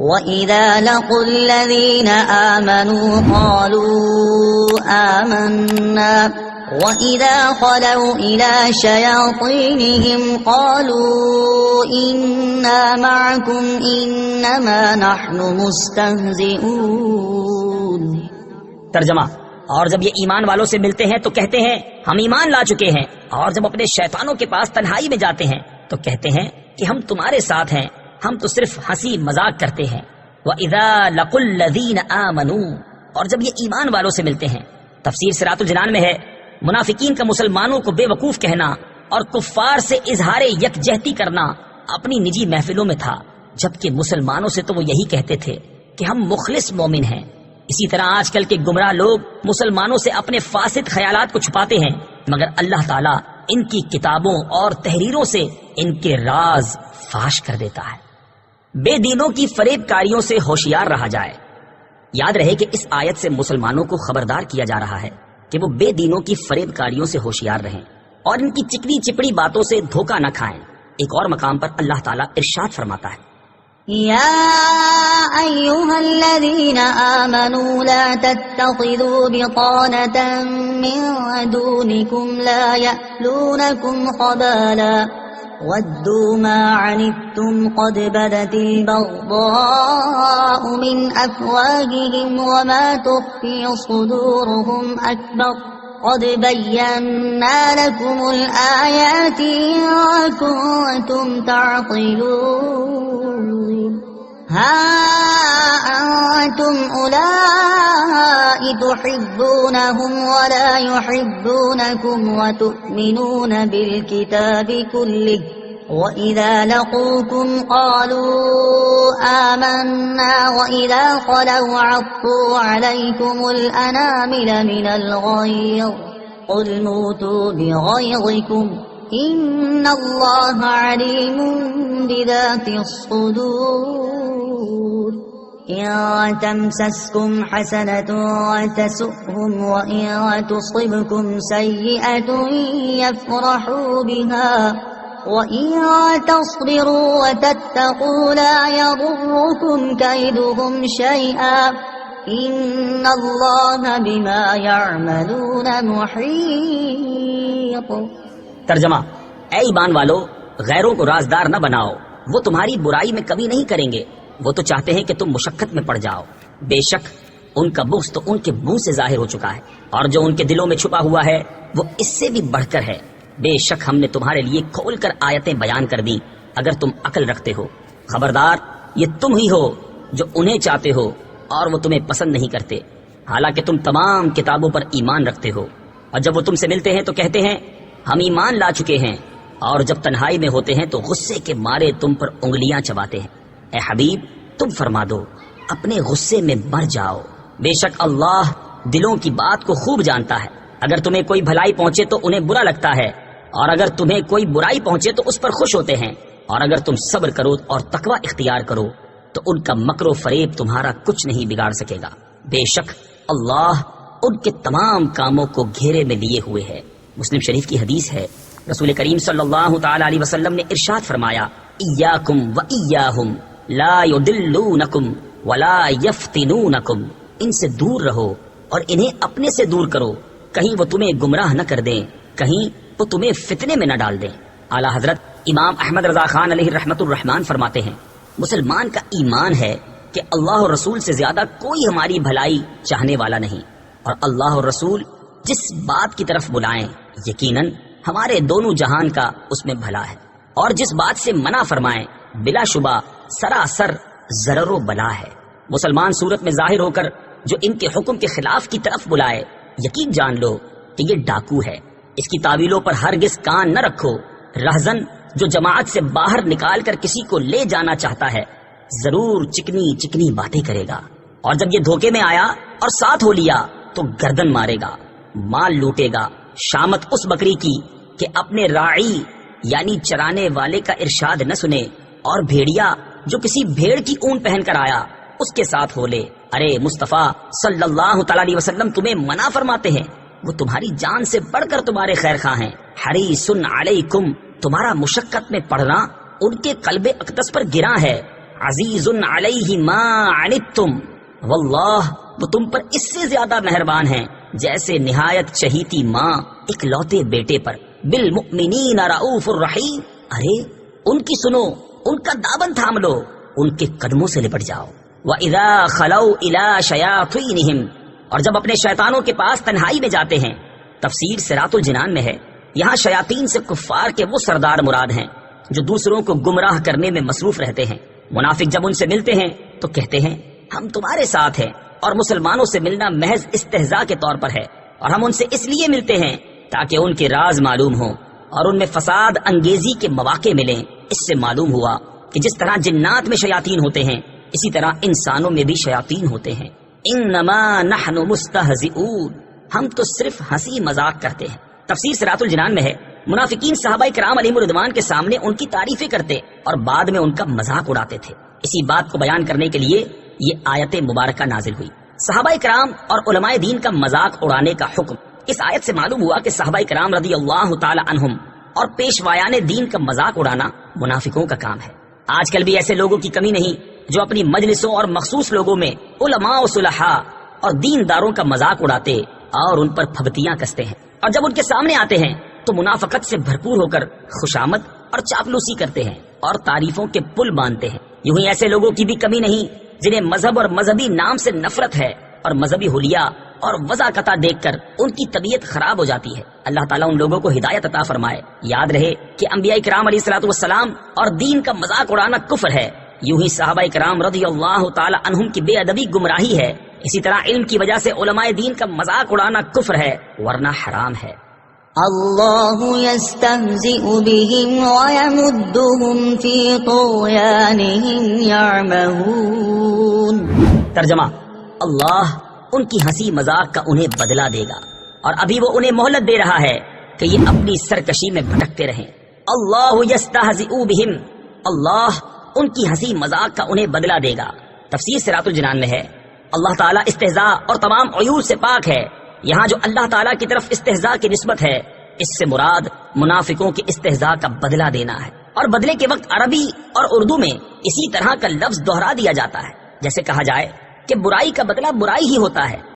وَإِذَا لَقُوا الَّذِينَ آمَنُوا قَالُوا آمَنَّا وَإِذَا خَلَوْا إِلَى شَيَاطِينِهِمْ قَالُوا إِنَّا مَعَكُمْ إِنَّمَا نَحْنُ مُسْتَهْزِئُونَ۔ ترجمہ: اور جب یہ ایمان والوں سے ملتے ہیں تو کہتے ہیں ہم ایمان لا چکے ہیں، اور جب اپنے شیطانوں کے پاس تنہائی میں جاتے ہیں تو کہتے ہیں کہ ہم تمہارے ساتھ ہیں، ہم تو صرف ہنسی مذاق کرتے ہیں۔ وَإِذَا لَقُوا الَّذِينَ آمَنُوا، اور جب یہ ایمان والوں سے ملتے ہیں۔ تفسیر صراط الجنان میں ہے منافقین کا مسلمانوں کو بے وقوف کہنا اور کفار سے اظہار یکجہتی کرنا اپنی نجی محفلوں میں تھا، جبکہ مسلمانوں سے تو وہ یہی کہتے تھے کہ ہم مخلص مومن ہیں۔ اسی طرح آج کل کے گمراہ لوگ مسلمانوں سے اپنے فاسد خیالات کو چھپاتے ہیں، مگر اللہ تعالیٰ ان کی کتابوں اور تحریروں سے ان کے راز فاش کر دیتا ہے۔ بے دینوں کی فریب کاریوں سے ہوشیار رہا جائے۔ یاد رہے کہ اس آیت سے مسلمانوں کو خبردار کیا جا رہا ہے کہ وہ بے دینوں کی فریب کاریوں سے ہوشیار رہیں اور ان کی چکنی چپڑی باتوں سے دھوکہ نہ کھائیں۔ ایک اور مقام پر اللہ تعالیٰ ارشاد فرماتا ہے، یا ایھا الذین آمنوا لا تتخذوا بطانة من دونکم لا یألونکم خبالا وَدُّوا مَا عَنِتُّمْ قَدْ بَدَتِ الْبَغْضَاءُ مِنْ أَفْوَاهِهِمْ وَمَا تُخْفِي صُدُورُهُمْ أَكْبَرُ قَدْ بَيَّنَّا لَكُمُ الْآيَاتِ إِن كُنتُمْ تَعْقِلُونَ هَا أَنْتُمْ أُولَئِكَ تُحِبُّونَهُمْ وَلَا يُحِبُّونَكُمْ وَتُؤْمِنُونَ بِالْكِتَابِ كُلِّهِ وَإِذَا لَقُوكُمْ قَالُوا آمَنَّا وَإِذَا خَلَوْا عَضُّوا عَلَيْكُمُ الْأَنَامِلَ مِنَ الْغَيْظِ قُلْ مُوتُوا بِغَيْظِكُمْ إِنَّ اللَّهَ عَلِيمٌ بِذَاتِ الصُّدُورِ إِن تَمْسَسْكُمْ حَسَنَةٌ تَسُؤْهُمْ وَإِن تُصِبْكُمْ سَيِّئَةٌ يَفْرَحُوا بِهَا وَإِن تَصْبِرُوا وَتَتَّقُوا لَا يَضُرُّكُمْ كَيْدُهُمْ شَيْئًا إِنَّ اللَّهَ بِمَا يَعْمَلُونَ مُحِيطٌ۔ ترجمہ: اے ایمان والو، غیروں کو رازدار نہ بناؤ، وہ تمہاری برائی میں کمی نہیں کریں گے، وہ تو چاہتے ہیں کہ تم مشقت میں پڑ جاؤ۔ بے شک ان کا بغض تو ان کے منہ سے ظاہر ہو چکا ہے، اور جو ان کے دلوں میں چھپا ہوا ہے وہ اس سے بھی بڑھ کر ہے۔ بے شک ہم نے تمہارے لیے کھول کر آیتیں بیان کر دیں اگر تم عقل رکھتے ہو۔ خبردار، یہ تم ہی ہو جو انہیں چاہتے ہو اور وہ تمہیں پسند نہیں کرتے، حالانکہ تم تمام کتابوں پر ایمان رکھتے ہو۔ اور جب وہ تم سے ملتے ہیں تو کہتے ہیں ہم ایمان لا چکے ہیں، اور جب تنہائی میں ہوتے ہیں تو غصے کے مارے تم پر انگلیاں چباتے ہیں۔ اے حبیب، تم فرما دو اپنے غصے میں مر جاؤ، بے شک اللہ دلوں کی بات کو خوب جانتا ہے۔ اگر تمہیں کوئی بھلائی پہنچے تو انہیں برا لگتا ہے، اور اگر تمہیں کوئی برائی پہنچے تو اس پر خوش ہوتے ہیں، اور اگر تم صبر کرو اور تقوی اختیار کرو تو ان کا مکر و فریب تمہارا کچھ نہیں بگاڑ سکے گا۔ بے شک اللہ ان کے تمام کاموں کو گھیرے میں لیے ہوئے ہے۔ مسلم شریف کی حدیث ہے، رسول کریم صلی اللہ تعالی علیہ وسلم نے ارشاد فرمایا، ایاکم و ایاہم لا یضلونکم ولا یفتنونکم، ان سے دور رہو اور انہیں اپنے سے دور کرو، کہیں وہ تمہیں گمراہ نہ کر دیں، کہیں وہ تمہیں فتنے میں نہ ڈال دیں۔ اعلی حضرت امام احمد رضا خان علیہ رحمت الرحمان فرماتے ہیں، مسلمان کا ایمان ہے کہ اللہ اور رسول سے زیادہ کوئی ہماری بھلائی چاہنے والا نہیں، اور اللہ اور رسول جس بات کی طرف بلائیں یقیناً ہمارے دونوں جہان کا اس میں بھلا ہے، اور جس بات سے منع فرمائیں بلا شبہ سراسر ضرر و بلا ہے۔ مسلمان صورت میں ظاہر ہو کر جو ان کے حکم کے خلاف کی طرف بلائے، یقین جان لو کہ یہ ڈاکو ہے۔ اس کی تعویلوں پر ہرگز کان نہ رکھو۔ رہزن جو جماعت سے باہر نکال کر کسی کو لے جانا چاہتا ہے ضرور چکنی چکنی باتیں کرے گا، اور جب یہ دھوکے میں آیا اور ساتھ ہو لیا تو گردن مارے گا، مال لوٹے گا۔ شامت اس بکری کی کہ اپنے راعی یعنی چرانے والے کا ارشاد نہ سنے، اور بھیڑیا جو کسی بھیڑ کی اون پہن کر آیا اس کے ساتھ ہو لے۔ ارے مصطفیٰ صلی اللہ تعالی علیہ وسلم تمہیں منع فرماتے ہیں، وہ تمہاری جان سے بڑھ کر تمہارے خیر خواہ ہیں۔ حریص علیکم، تمہارا مشقت میں پڑھنا ان کے قلب اقدس پر گراں ہے۔ عزیز علیہ ما عنتم، واللہ وہ تم پر اس سے زیادہ مہربان ہیں جیسے نہایت چہیتی ماں اکلوتے بیٹے پر، بالمؤمنین رؤوف الرحیم۔ ارے ان کی سنو، ان کا دامن تھام لو، ان کے قدموں سے لپٹ جاؤ۔ وَإِذَا خَلَوْا إِلَىٰ شَيَاطِينِهِمْ، اور جب اپنے شیطانوں کے پاس تنہائی میں جاتے ہیں۔ تفسیر صراط الجنان میں ہے، یہاں شیاطین سے کفار کے وہ سردار مراد ہیں جو دوسروں کو گمراہ کرنے میں مصروف رہتے ہیں۔ منافق جب ان سے ملتے ہیں تو کہتے ہیں ہم تمہارے ساتھ ہیں، اور مسلمانوں سے ملنا محض استہزاء کے طور پر ہے، اور ہم ان سے اس لیے ملتے ہیں تاکہ ان کے راز معلوم ہوں اور ان میں فساد انگیزی کے مواقع ملیں۔ اس سے معلوم ہوا کہ جس طرح جنات میں شیاطین ہوتے ہیں اسی طرح انسانوں میں بھی شیاطین ہوتے ہیں۔ انما نحن مستہزئون، ہم تو صرف ہنسی مذاق کرتے ہیں۔ تفسیر صراط الجنان میں ہے، منافقین صحابہ کرام علیہم الرضوان کے سامنے ان کی تعریفیں کرتے اور بعد میں ان کا مذاق اڑاتے تھے۔ اسی بات کو بیان کرنے کے لیے یہ آیت مبارکہ نازل ہوئی۔ صحابہ کرام اور علماء دین کا مذاق اڑانے کا حکم، اس آیت سے معلوم ہوا کہ صحابہ کرام رضی اللہ تعالی عنہم اور پیشوایان دین کا مذاق اڑانا منافقوں کا کام ہے۔ آج کل بھی ایسے لوگوں کی کمی نہیں جو اپنی مجلسوں اور مخصوص لوگوں میں علماء و صلحاء اور دینداروں کا مذاق اڑاتے اور ان پر پھبتیاں کستے ہیں، اور جب ان کے سامنے آتے ہیں تو منافقت سے بھرپور ہو کر خوشامد اور چاپلوسی کرتے ہیں اور تعریفوں کے پل باندھتے ہیں۔ یوں ہی ایسے لوگوں کی بھی کمی نہیں جنہیں مذہب اور مذہبی نام سے نفرت ہے اور مذہبی حلیہ اور وضاقتہ دیکھ کر ان کی طبیعت خراب ہو جاتی ہے۔ اللہ تعالیٰ ان لوگوں کو ہدایت عطا فرمائے۔ یاد رہے کہ انبیاء کرام علیہ الصلوۃ والسلام اور دین کا مذاق اڑانا کفر ہے، یوں ہی صحابہ کرام رضی اللہ تعالی عنہم کی بے ادبی گمراہی ہے، اسی طرح علم کی وجہ سے علماء دین کا مذاق اڑانا کفر ہے ورنہ حرام ہے۔ اللہ یستہزئ بہم ویمدہم فی طغیانہم یعمہون۔ ترجمہ، اللہ ان کی ہنسی مذاق کا انہیں بدلہ دے گا، اور ابھی وہ انہیں مہلت دے رہا ہے کہ یہ اپنی سرکشی میں بھٹکتے رہیں۔ اللہ یستہزئ بہم، اللہ ان کی ہنسی مذاق کا انہیں بدلہ دے گا۔ تفسیر صراط الجنان میں ہے، اللہ تعالیٰ استہزاء اور تمام عیوب سے پاک ہے۔ یہاں جو اللہ تعالیٰ کی طرف استہزاء کی نسبت ہے اس سے مراد منافقوں کے استہزاء کا بدلہ دینا ہے، اور بدلے کے وقت عربی اور اردو میں اسی طرح کا لفظ دہرا دیا جاتا ہے، جیسے کہا جائے کہ برائی کا بدلہ برائی ہی ہوتا ہے۔